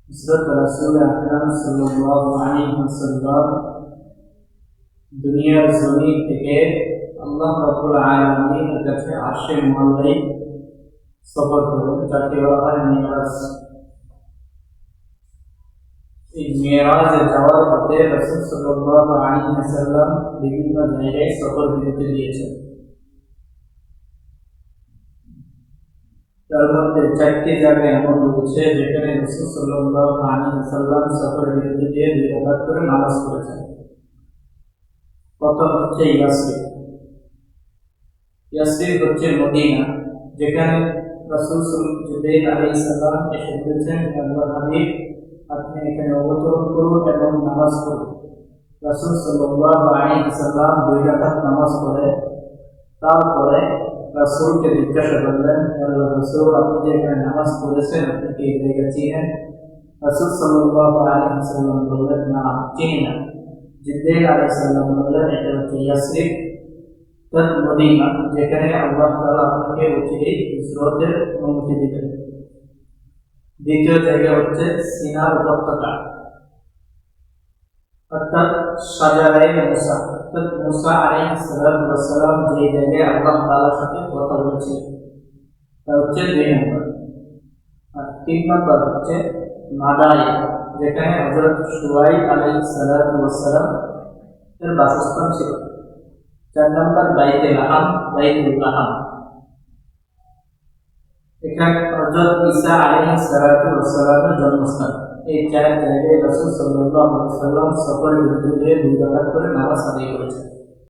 হযরত রাসূল আকরাম সাল্লাল্লাহু আলাইহি ওয়াসাল্লাম দুনিয়ার জমিন থেকে আল্লাহ রাব্বুল আলামিনের কাছে আরশে মুআল্লাই সফর করেন, যাকে বলা হয় মিরাজ। এই মিরাজে যাওয়ার পথে রাসূল সাল্লাল্লাহু আলাইহি ওয়াসাল্লাম বিভিন্ন জায়গায় সফর বিরতি দিয়েছেন। তার মধ্যে 4টি জায়গা এমন রয়েছে যেখানে রাসূল সাল্লাল্লাহু আলাইহি ওয়াসাল্লাম সফর বিরতি দিয়ে 2 রাকাত করে নামাজ পড়েছেন। প্রথম হচ্ছে ইয়াসরিব। ইয়াসরিব হচ্ছে মদিনা, যেখানে রাসূল জিবরাইল আলাইহিস সালাম এসে বলেছেন, আল্লাহর হাবিব আপনি এখানে অবতরণ করুন এবং নামাজ পড়ুন। রাসূল সাল্লাল্লাহু আলাইহি ওয়াসাল্লাম 2 রাকাত নামাজ পড়ে তারপরে রাসূলকে জিজ্ঞাসা করলেন, আল্লাহর রাসূল আপনি যে এখানে নামাজ পড়েছেন আপনি কি এই জায়গা চিনেন? রাসূল সাল্লাল্লাহু আলাইহি ওয়াসাল্লাম বললেন, না চিনি না। জিবরাইল আলাইহিস সালাম বললেন, এটা হচ্ছে ইয়াসরিব মদিনা, যেখানে আল্লাহ তাআলা আপনাকে অচিরেই হিজরতের অনুমতি দিবেন। দ্বিতীয় জায়গা হচ্ছে সিনার উপত্যকা, অর্থাৎ শাজারায়ে মুসা, অর্থাৎ মুসা আলাইহিস সালাম যে জায়গায় আল্লাহ তাআলার সাথে কথা বলেছিলেন, তা হচ্ছে 2 নম্বর। আর 3 নম্বর হচ্ছে মাদায়ে, যেখানে হযরত শুআইব আলাইহিস সালাম এর বাসস্থান ছিল। 4 নম্বর বাইতুল লাহাম, এখানে হযরত ঈসা আলাইহিস সালামের জন্মস্থান। এই 4 জায়গায় রাসূল সাল্লাল্লাহু আলাইহি ওয়াসাল্লাম সফর বিরতি দিয়ে 2 রাকাত করে নামাজ আদায় করেছেন।